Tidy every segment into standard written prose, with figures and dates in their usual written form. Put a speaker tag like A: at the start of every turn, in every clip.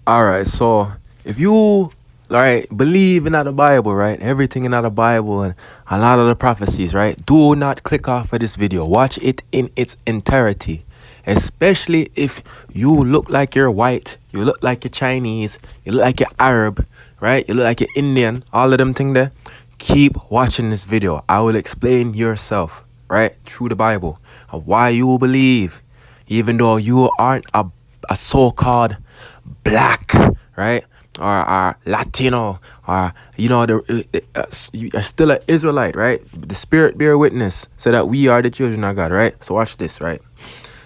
A: All right, so if you believe in the Bible, right, everything in the Bible and a lot of the prophecies, right, do not click off of this video. Watch it in its entirety, especially if you look like you're white, you look like you're Chinese, you look like you're Arab, right, you look like you're Indian, all of them thing there. Keep watching this video. I will explain yourself, right, through the Bible, of why you believe, even though you aren't a so-called black, right, or Latino, or you are still an Israelite, right? The Spirit bear witness so that we are the children of God, right? So watch this, right?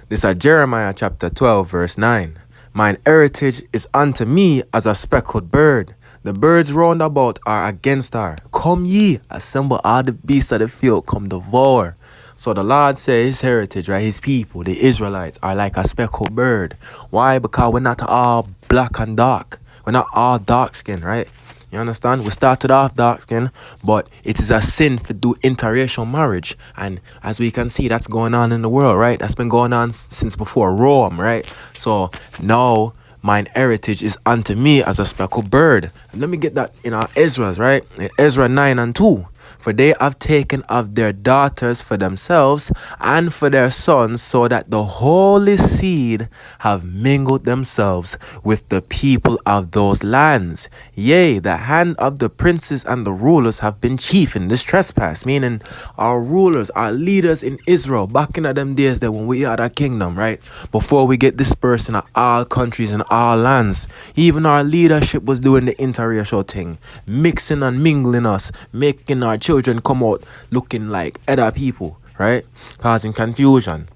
A: This is Jeremiah chapter 12 verse 9. Mine heritage is unto me as a speckled bird. The birds round about are against her. Come ye, assemble all the beasts of the field, come devour. So the Lord says his heritage, right, his people, the Israelites, are like a speckled bird. Why? Because we're not all black and dark. We're not all dark skin, right? You understand? We started off dark skin, but it is a sin to do interracial marriage. And as we can see, that's going on in the world, right? That's been going on since before Rome, right? So now mine heritage is unto me as a speckled bird. And let me get that in our Ezra's, right? Ezra 9:2. For they have taken of their daughters for themselves and for their sons, so that the holy seed have mingled themselves with the people of those lands. Yea, the hand of the princes and the rulers have been chief in this trespass, meaning our rulers, our leaders in Israel, back in them days that when we had a kingdom, right? Before we get dispersed in all countries and all lands, even our leadership was doing the interracial thing, mixing and mingling us, making our children come out looking like other people, right? Causing confusion.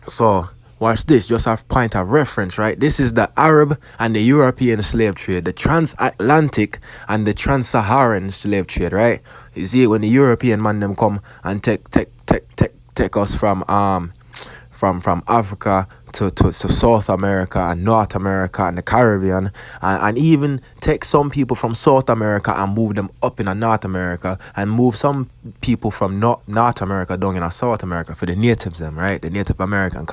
A: So watch this, just a point of reference, right? This is the Arab and the European slave trade, the transatlantic and the trans-Saharan slave trade, right? You see, when the European man them come and take us from Africa to South America and North America and the Caribbean, and even take some people from South America and move them up in North America, and move some people from North America down in South America for the natives them, right? The Native American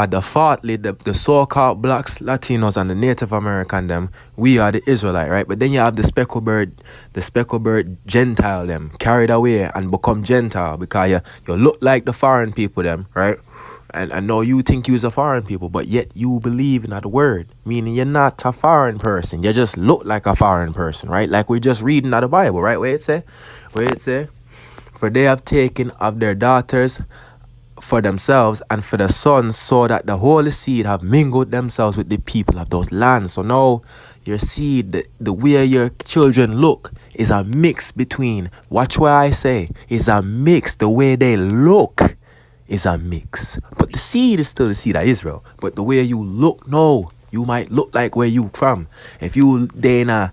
A: defaultly the so-called blacks, Latinos, and the Native American them, we are the Israelite, right? But then you have the speckled bird Gentile them, carried away and become Gentile because you look like the foreign people them, right? And now you think you's a foreign people, but yet you believe in that word, meaning you're not a foreign person. You just look like a foreign person, right? Like we're just reading out the Bible, right? Where it say? For they have taken of their daughters for themselves and for the sons, so that the holy seed have mingled themselves with the people of those lands. So now your seed, the way your children look, is a mix between, watch what I say, is a mix. The way they look is a mix, but the seed is still the seed of Israel. But the way you look, no, you might look like where you from. If you there in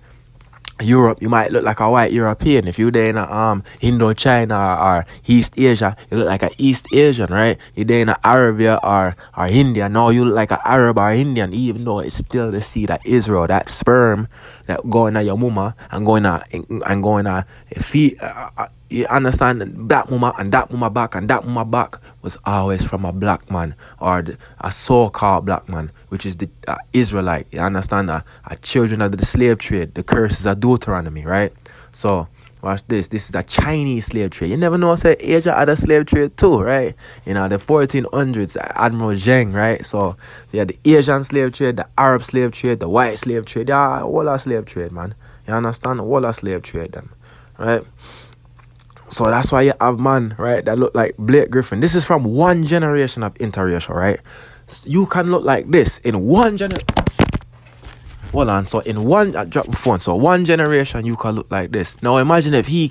A: Europe, you might look like a white European. If you're there in Indochina or East Asia, you look like an East Asian, right? You're there in Arabia or India, now you look like an Arab or Indian, even though it's still the seed of Israel. That sperm that going at your mama and going at feet. You understand, that mama and that mama back and that mama back was always from a black man, or a so-called black man, which is the Israelite. You understand, a children of the slave trade, the curses of Deuteronomy, right? So watch this. This is the Chinese slave trade. You never know, say Asia had a slave trade too, right? You know, the 1400s, Admiral Zheng, right? So you had the Asian slave trade, the Arab slave trade, the white slave trade. Yeah, all our slave trade, man. You understand? All our slave trade, them, right? So that's why you have man, right, that look like Blake Griffin. This is from one generation of interracial, right? You can look like this in one generation. Hold on. So in one, I dropped my phone. So one generation, you can look like this. Now imagine if he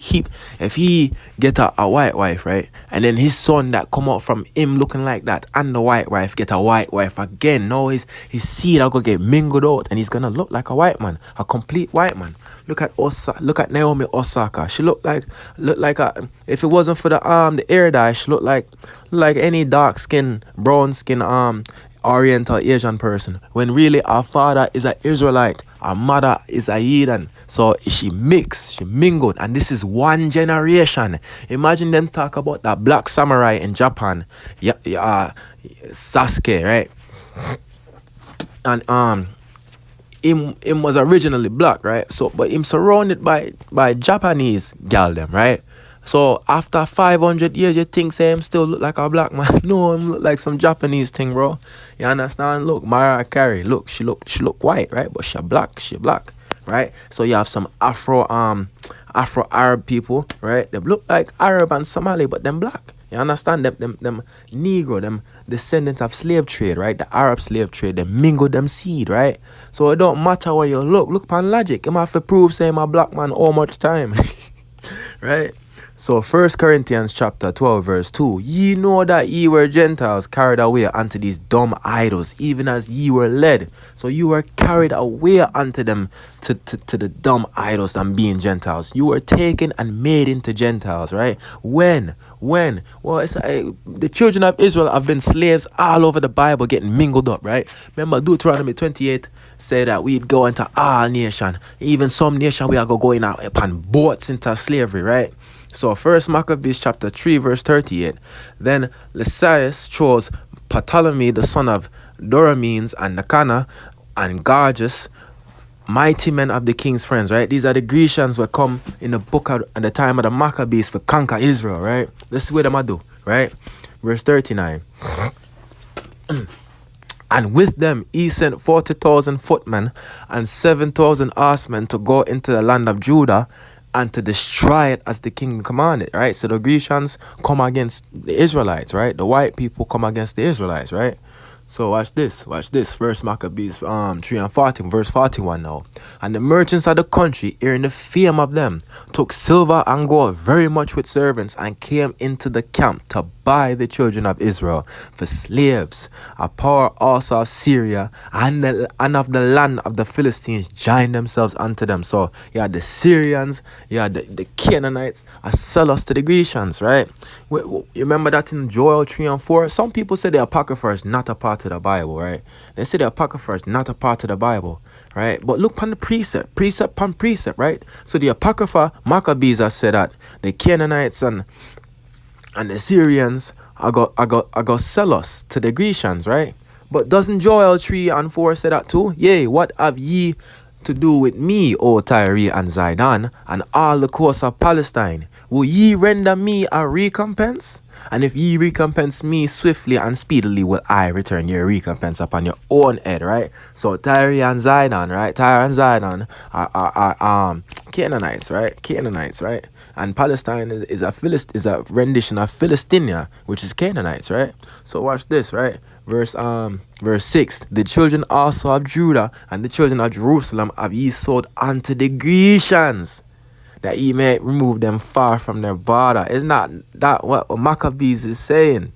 A: get a white wife, right? And then his son that come out from him looking like that, and the white wife get a white wife again. Now his seed are gonna get mingled out, and he's gonna look like a white man, a complete white man. Look at Naomi Osaka. She look like a, if it wasn't for the hair dye, she look like any dark skin, brown skin Oriental Asian person, when really our father is an Israelite, our mother is a heathen. So she mingled, and this is one generation. Imagine them talk about that black samurai in Japan, Sasuke, right? and him was originally black, right? So but him surrounded by Japanese gal them, right? So after 500 years, you think say him still look like a black man? No, him look like some Japanese thing, bro. You understand? Look, Mariah Carey, look, she look white, right? But she black, right? So you have some Afro Arab people, right? They look like Arab and Somali, but them black. You understand? Them Negro, them descendants of slave trade, right? The Arab slave trade, they mingle them seed, right? So it don't matter where you look upon logic. You have to prove say I'm a black man all much time. Right? So 1 Corinthians chapter 12 verse 2, ye know that ye were Gentiles carried away unto these dumb idols, even as ye were led. So you were carried away unto them to the dumb idols and being Gentiles. You were taken and made into Gentiles, right? When? Well, it's the children of Israel have been slaves all over the Bible getting mingled up, right? Remember Deuteronomy 28 say that we'd go into all nation, even some nation we are going out upon boats into slavery, right? So 1 Maccabees chapter 3 verse 38. Then Lysias chose Ptolemy the son of Doramenes and Nicanor and Gorgias, mighty men of the king's friends, right? These are the Grecians who come in the book at the time of the Maccabees for conquer Israel, right? This is what them do, right? Verse 39. And with them he sent 40,000 footmen and 7,000 horsemen to go into the land of Judah and to destroy it as the king commanded, right? So the Grecians come against the Israelites, right? The white people come against the Israelites, right? So watch this. First Maccabees 3 and 14, verse 41 now. And the merchants of the country, hearing the fame of them, took silver and gold very much with servants, and came into the camp to buy the children of Israel for slaves. A power also of Syria and of the land of the Philistines joined themselves unto them. So you had the Syrians, you had the Canaanites, sell us to the Grecians, right? You remember that in Joel 3 and 4? Some people say the Apocrypha is not a part of the Bible, right? They say the Apocrypha is not a part of the Bible, right? But look upon the precept upon precept, right? So the Apocrypha, Maccabees has said that the Canaanites and the Syrians are go sell us to the Grecians, right? But doesn't Joel 3 and 4 say that too? Yea, what have ye to do with me, O Tyre and Zidon, and all the coasts of Palestine? Will ye render me a recompense? And if ye recompense me swiftly and speedily, will I return your recompense upon your own head, right? So Tyre and Zidon, right? Tyre and Zidon are Canaanites, right? And Palestine is a rendition of Philistia, which is Canaanites, right? So watch this, right? Verse 6. The children also of Judah and the children of Jerusalem have ye sold unto the Grecians, that ye may remove them far from their border. Is not that what Maccabees is saying?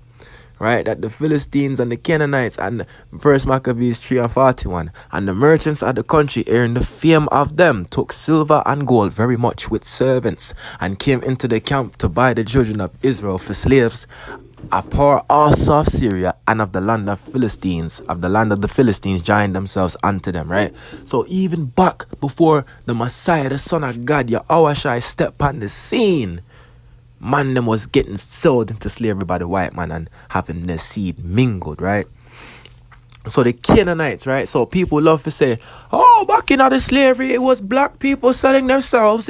A: Right, that the Philistines and the Canaanites, and First Maccabees 3 and 41, and the merchants of the country, hearing the fame of them, took silver and gold very much with servants, and came into the camp to buy the children of Israel for slaves. A power also of Syria and of the land of the Philistines joined themselves unto them, right? So even back before the Messiah, the Son of God, Yahushua, stepped on the scene, man them was getting sold into slavery by the white man and having their seed mingled, right? So the Canaanites, right? So people love to say, oh, back in the slavery, it was black people selling themselves.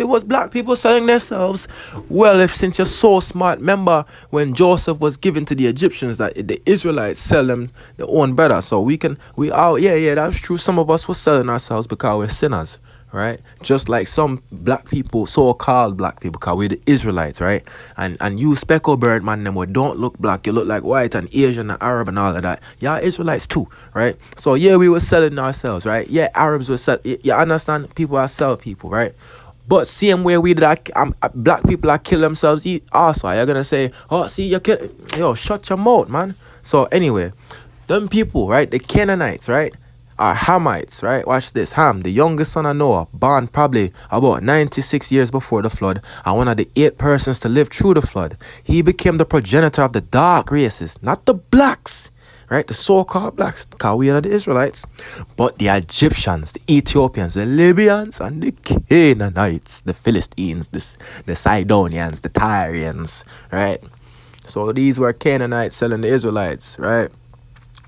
A: Well, since you're so smart, remember when Joseph was given to the Egyptians, that the Israelites sell them their own brother. So that's true. Some of us were selling ourselves because we're sinners, right? Just like some black people, so-called black people, because we're the Israelites, right? And you speckled bird man, them don't look black, you look like white and Asian and Arab and all of that. Yeah, Israelites too, right? So yeah, we were selling ourselves, right? Yeah, Arabs were selling. You understand? People are sell people, right? But same way we did, black people that kill themselves also. You're gonna say, oh, see, you kill. Yo, shut your mouth, man. So anyway, them people, right? The Canaanites, right? Are Hamites, right? Watch this. Ham, the youngest son of Noah, born probably about 96 years before the flood, and one of the 8 persons to live through the flood. He became the progenitor of the dark races, not the blacks, right? The so-called blacks, because we are the Israelites, but the Egyptians, the Ethiopians, the Libyans, and the Canaanites, the Philistines, the Sidonians, the Tyrians, right? So these were Canaanites selling the Israelites, right?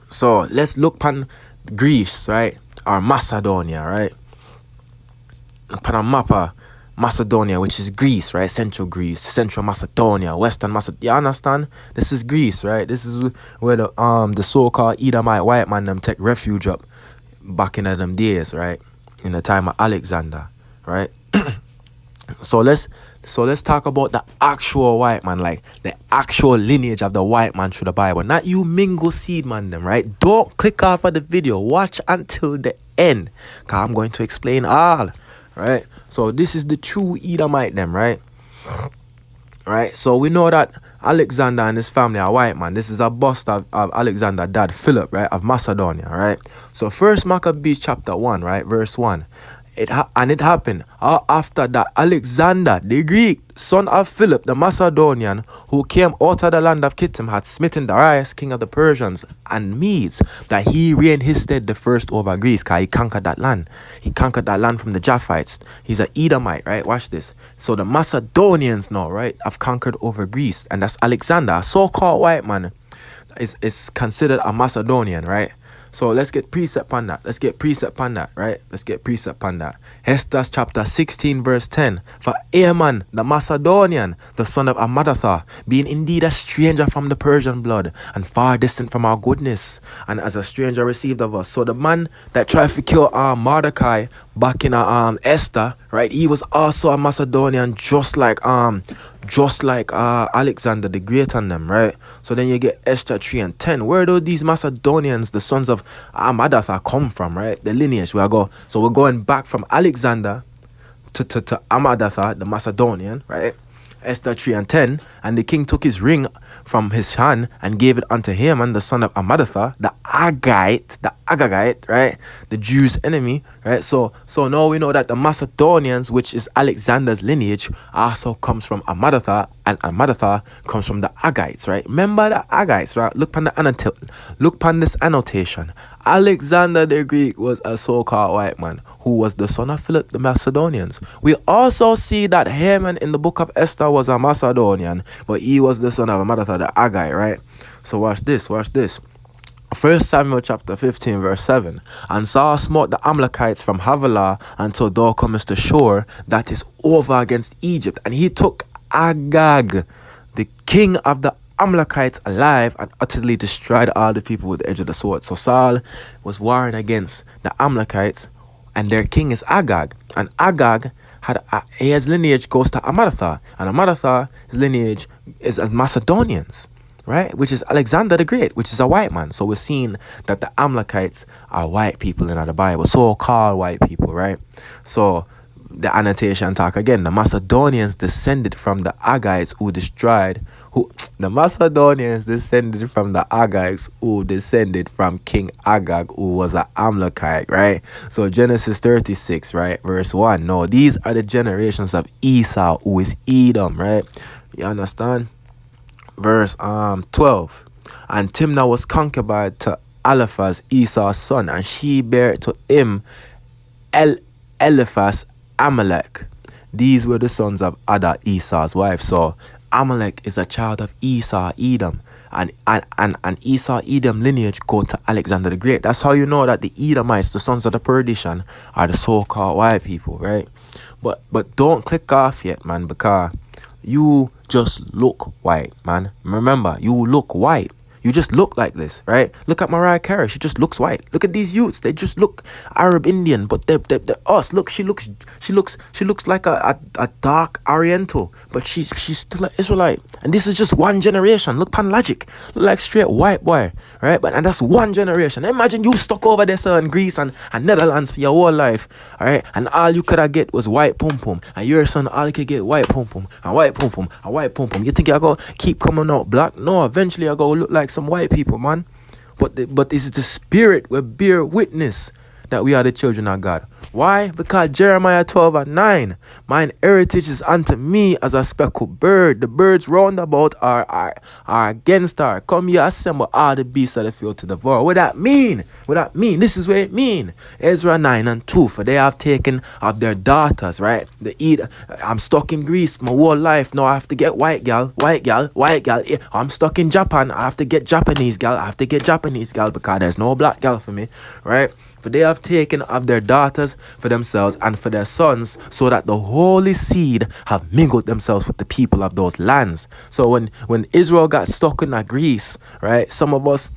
A: So let's look upon Greece, right? Or Macedonia, right? Upon a map of Macedonia, which is Greece, right? Central Macedonia, Western Macedonia. You understand? This is Greece, right? This is where the so-called Edomite white man them take refuge up back in them days, right? In the time of Alexander, right? So let's talk about the actual white man, like the actual lineage of the white man through the Bible. Not you mingle seed man them, right? Don't click off of the video. Watch until the end, cause I'm going to explain all, right? So this is the true Edomite them, right? Right, so we know that Alexander and his family are white man. This is a bust of Alexander's dad Philip, right, of Macedonia, right? So first Maccabees chapter 1, right, verse 1. It happened after that Alexander the Greek, son of Philip the Macedonian, who came out of the land of Kittim, had smitten Darius, king of the Persians and Medes, that he reigned his stead the first over Greece, because he conquered that land. He conquered that land from the Japhites. He's an Edomite, right? Watch this. So the Macedonians now, right, have conquered over Greece, and that's Alexander, a so-called white man, is considered a Macedonian, right? So let's get precept on that. Right? Let's get precept on that. Esther chapter 16 verse 10. For Aman the Macedonian, the son of Amadatha, being indeed a stranger from the Persian blood, and far distant from our goodness, and as a stranger received of us. So the man that tried to kill Mordecai back in Esther, right? He was also a Macedonian, just like Alexander the Great and them, right? So then you get Esther 3 and 10. Where do these Macedonians, the sons of Amadatha, come from, right? The lineage. So we're going back from Alexander to Amadatha, the Macedonian, right? Esther 3 and 10. And the king took his ring from his hand and gave it unto Haman, the son of Amadatha, the Agagite, right? The Jews' enemy, right? So now we know that the Macedonians, which is Alexander's lineage, also comes from Amadatha, and Amadatha comes from the Aggites, right? Remember the Aggites, right? Look upon this annotation. Alexander the Greek was a so-called white man who was the son of Philip the Macedonians. We also see that Haman in the book of Esther was a Macedonian, but he was the son of Amadatha the Aggite, right? So watch this. 1 Samuel chapter 15 verse 7. And Saul smote the Amalekites from Havilah until thou comest to shore that is over against Egypt. And he took Agag, the king of the Amalekites, alive, and utterly destroyed all the people with the edge of the sword. So Saul was warring against the Amalekites, and their king is Agag. And Agag his lineage goes to Amadatha, and Amadatha, his lineage is as Macedonians, right? Which is Alexander the Great, which is a white man. So we're seeing that the Amalekites are white people in the Bible, so-called white people, right? So the annotation talk again. The Macedonians descended from the Aggites the Macedonians descended from the Aggites who descended from King Agag, who was an Amalekite, right? So Genesis 36, right, verse 1. No, these are the generations of Esau, who is Edom, right? You understand? Verse 12. And Timnah was concubine to Eliphaz, Esau's son, and she bare to him Eliphaz Amalek. These were the sons of Ada, Esau's wife. So Amalek is a child of Esau, Edom, and Esau, Edom lineage go to Alexander the Great. That's how you know that the Edomites, the sons of the perdition, are the so-called white people, right? But don't click off yet, man, because you just look white, man. Remember, you look white. You just look like this, right? Look at Mariah Carey. She just looks white. Look at these youths. They just look Arab Indian, but they're us. Look, she looks like a dark Oriental, but she's still an Israelite. And this is just one generation. Look pan logic. Look like straight white boy, right? And that's one generation. Imagine you stuck over there, sir, in Greece and Netherlands for your whole life, all right? And all you could have get was white pum pum, and your son all you could get white pum pum and white pum pum and white pum pum. You think you're gonna keep coming out black? No, eventually you're gonna look like some white people, man. But this is the spirit will bear witness that we are the children of God. Why? Because Jeremiah 12:9, mine heritage is unto me as a speckled bird. The birds round about are against her. Come ye assemble all the beasts of the field to devour. What that mean? What that mean? This is what it mean. Ezra 9:2, for they have taken of their daughters, right? The eat. I'm stuck in Greece my whole life. Now I have to get white gal. I'm stuck in Japan. I have to get Japanese gal. Because there's no black gal for me, right? For they have taken of their daughters for themselves and for their sons, so that the holy seed have mingled themselves with the people of those lands. So when Israel got stuck in that Greece, right, some of us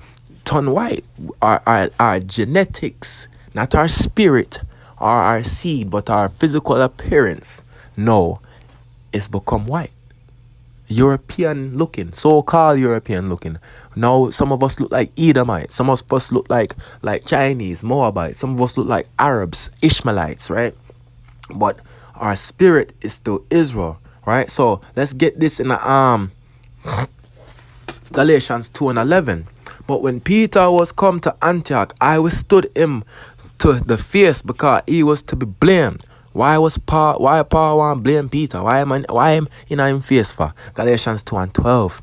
A: turn white. Our genetics, not our spirit or our seed, but our physical appearance, no, it's become white. European looking, so-called European looking. Now some of us look like Edomites, some of us look like Chinese, Moabites, some of us look like Arabs, Ishmaelites, right? But our spirit is still Israel, right? So let's get this in the Galatians 2:11. But when Peter was come to Antioch, I withstood him to the face because he was to be blamed. Why Paul want blame Peter? Why am in him face for? Galatians 2:12.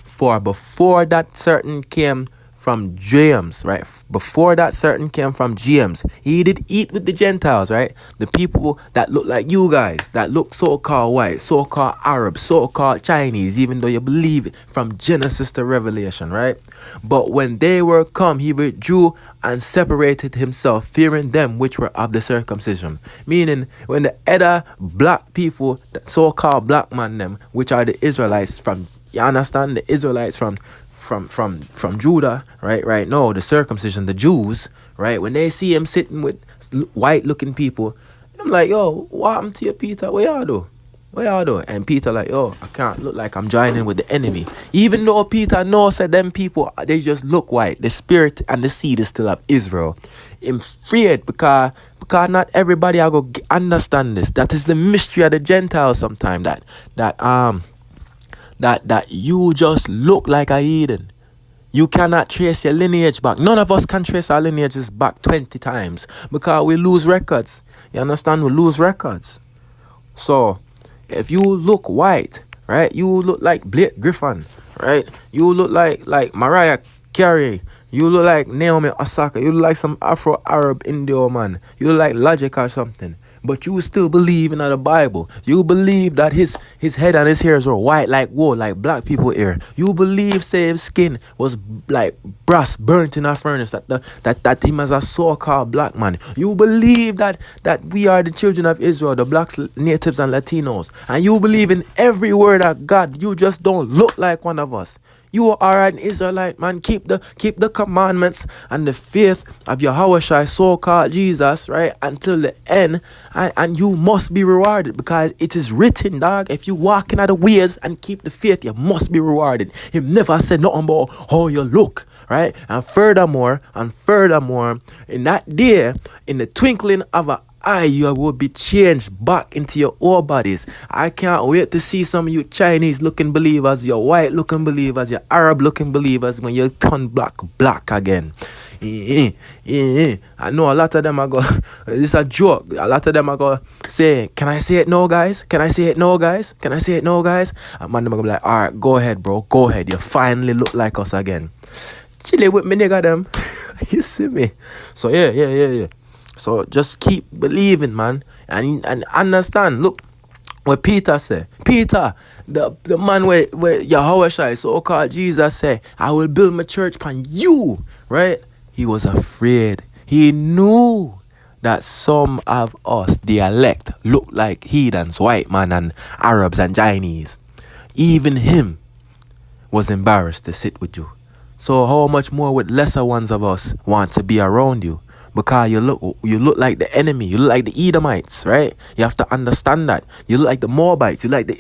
A: For before that certain came from James, right? Before that certain came from James, he did eat with the Gentiles, right? The people that look like you guys, that look so-called white, so-called Arab, so-called Chinese, even though you believe it from Genesis to Revelation, right? But when they were come, he withdrew and separated himself, fearing them which were of the circumcision. Meaning, when the other black people, the so-called black man them, which are the Israelites from, you understand, the Israelites from Judah, right now, the circumcision, the Jews, right, when they see him sitting with white looking people, I'm like, yo, what happened to you, Peter? What y'all do? And Peter like, yo, I can't look like I'm joining with the enemy. Even though Peter knows that them people, they just look white. The spirit and the seed is still of Israel. I'm afraid because not everybody are going to understand this. That is the mystery of the Gentiles sometimes, that you just look like a heathen. You cannot trace your lineage back. None of us can trace our lineages back 20 times because we lose records. You understand? We lose records. So, if you look white, right, you look like Blake Griffin, right? You look like Mariah Carey. You look like Naomi Osaka. You look like some Afro-Arab Indio man. You look like Logic or something. But you still believe in the Bible. You believe that his head and his hairs were white like wool, like black people hair. You believe, say, his skin was like brass burnt in a furnace, that him as a so-called black man. You believe that we are the children of Israel, the blacks, natives, and Latinos. And you believe in every word of God. You just don't look like one of us. You are an Israelite, man. Keep the commandments and the faith of Yahweh, so-called Jesus, right, until the end, and you must be rewarded because it is written, dog. If you walk in the ways and keep the faith, you must be rewarded. He never said nothing about how you look, right? And furthermore, in that day, in the twinkling of an eye, you will be changed back into your old bodies. I can't wait to see some of you Chinese looking believers, your white looking believers, your Arab looking believers when you turn black again. I know a lot of them are going, this is a joke. A lot of them are going to say, can I say it no, guys? And man, them are going to be like, all right, go ahead, bro. Go ahead. You finally look like us again. Chilling with me, nigga, them. You see me? So, yeah. So just keep believing, man, and understand. Look what Peter said. Peter, the man where Yahweh so-called Jesus said, I will build my church upon you, right? He was afraid. He knew that some of us, the elect, look like heathens, white man and Arabs and Chinese. Even him was embarrassed to sit with you. So how much more would lesser ones of us want to be around you? Because you look like the enemy. You look like the Edomites, right? You have to understand that. You look like the Moabites. You look like the